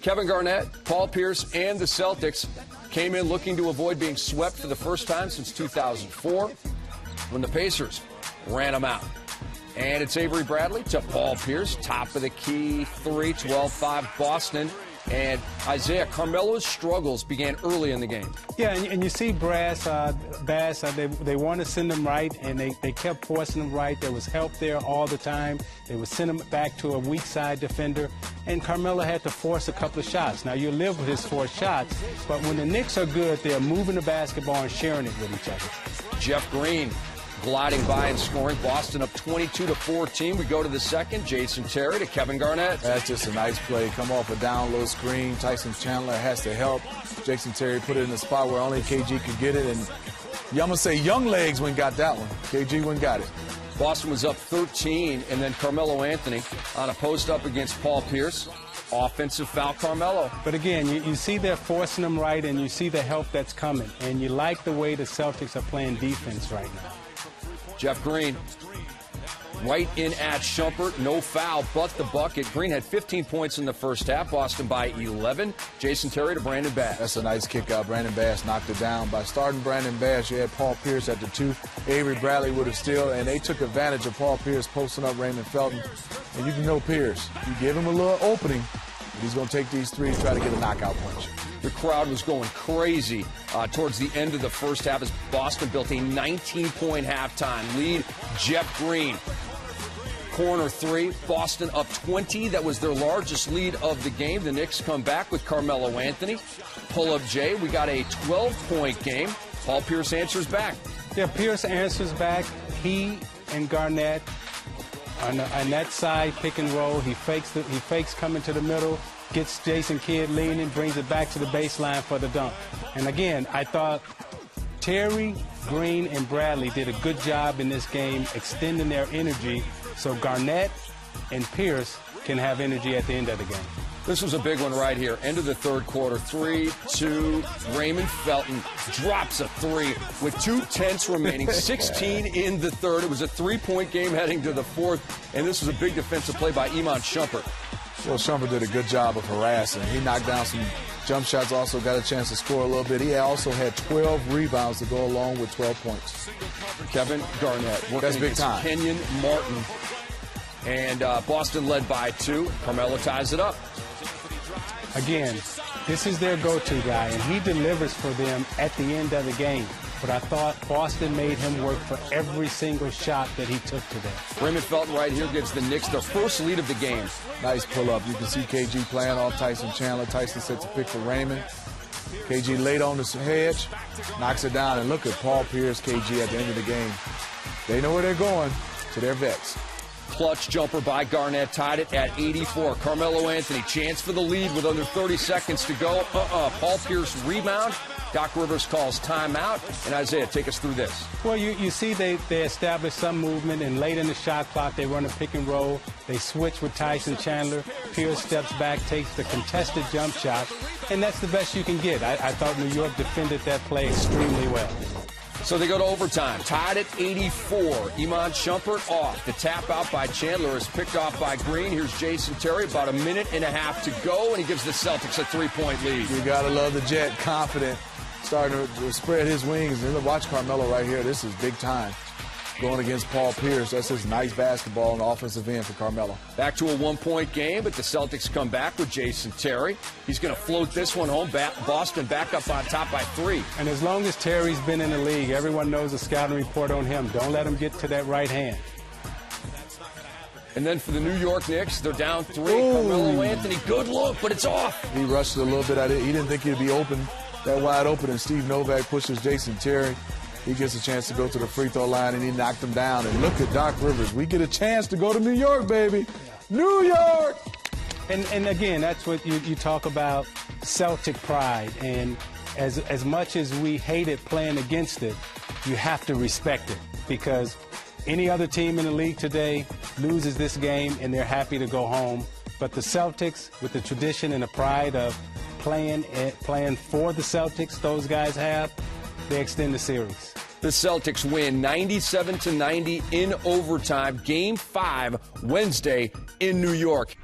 Kevin Garnett, Paul Pierce, and the Celtics came in looking to avoid being swept for the first time since 2004 when the Pacers ran them out. And it's Avery Bradley to Paul Pierce, top of the key, 3, 12-5 Boston. And Isaiah, Carmelo's struggles began early in the game. Yeah, and you see Bass, they want to send him right, and they kept forcing him right. There was help there all the time. They would send him back to a weak side defender, and Carmelo had to force a couple of shots. Now, you live with his forced shots, but when the Knicks are good, they're moving the basketball and sharing it with each other. Jeff Green gliding by and scoring. Boston up 22-14. We go to the second. Jason Terry to Kevin Garnett. That's just a nice play. Come off a down low screen. Tyson Chandler has to help. Jason Terry put it in a spot where only KG could get it. And I'm going to say young legs went and got that one. KG went and got it. Boston was up 13, and then Carmelo Anthony on a post up against Paul Pierce. Offensive foul, Carmelo. But again, you see they're forcing them right, and you see the help that's coming. And you like the way the Celtics are playing defense right now. Jeff Green right in at Shumpert. No foul, but the bucket. Green had 15 points in the first half. Boston by 11. Jason Terry to Brandon Bass. That's a nice kick out. Brandon Bass knocked it down. By starting Brandon Bass, you had Paul Pierce at the 2. Avery Bradley would have still, and they took advantage of Paul Pierce posting up Raymond Felton. And you can know Pierce. You give him a little opening, he's going to take these threes, try to get a knockout punch. The crowd was going crazy towards the end of the first half as Boston built a 19-point halftime lead. Jeff Green, corner 3. Boston up 20. That was their largest lead of the game. The Knicks come back with Carmelo Anthony. Pull-up Jay. We got a 12-point game. Paul Pierce answers back. Yeah, Pierce answers back. He and Garnett on that side pick and roll. He fakes coming to the middle. Gets Jason Kidd leaning, brings it back to the baseline for the dunk. And again, I thought Terry, Green, and Bradley did a good job in this game extending their energy so Garnett and Pierce can have energy at the end of the game. This was a big one right here. End of the third quarter. 3-2. Raymond Felton drops a 3 with 2:10 remaining. 16 in the third. It was a 3-point game heading to the fourth. And this was a big defensive play by Iman Shumpert. Well, Shumpert did a good job of harassing. He knocked down some jump shots, also got a chance to score a little bit. He also had 12 rebounds to go along with 12 points. Kevin Garnett working That's big against time. Kenyon Martin. And Boston led by 2. Carmelo ties it up. Again, this is their go-to guy, and he delivers for them at the end of the game. But I thought Boston made him work for every single shot that he took today. Raymond Felton right here gives the Knicks their first lead of the game. Nice pull-up. You can see KG playing off Tyson Chandler. Tyson sets a pick for Raymond. KG late on the hedge, knocks it down, and look at Paul Pierce, KG at the end of the game. They know where they're going to their vets. Clutch jumper by Garnett, tied it at 84. Carmelo Anthony, chance for the lead with under 30 seconds to go. Paul Pierce rebound. Doc Rivers calls timeout. And Isaiah, take us through this. Well, you see they establish some movement, and late in the shot clock, they run a pick and roll. They switch with Tyson Chandler. Pierce steps back, takes the contested jump shot, and that's the best you can get. I thought New York defended that play extremely well. So they go to overtime, tied at 84. Iman Shumpert off. The tap out by Chandler is picked off by Green. Here's Jason Terry, about a minute and a half to go, and he gives the Celtics a 3-point lead. You got to love the Jet, confident, starting to spread his wings. And watch Carmelo right here. This is big time. Going against Paul Pierce. That's his nice basketball on the offensive end for Carmelo. Back to a 1-point game, but the Celtics come back with Jason Terry. He's going to float this one home. Boston back up on top by 3. And as long as Terry's been in the league, everyone knows the scouting report on him. Don't let him get to that right hand. And then for the New York Knicks, they're down 3. Carmelo Anthony, good look, but it's off. He rushed a little bit at it. He didn't think he'd be open, that wide open, and Steve Novak pushes Jason Terry. He gets a chance to go to the free throw line, and he knocked him down. And look at Doc Rivers. We get a chance to go to New York, baby. New York! And again, that's what you talk about, Celtic pride. And as much as we hated playing against it, you have to respect it. Because any other team in the league today loses this game, and they're happy to go home. But the Celtics, with the tradition and the pride of playing for the Celtics those guys have, they extend the series. The Celtics win 97-90 in overtime. Game 5 Wednesday in New York.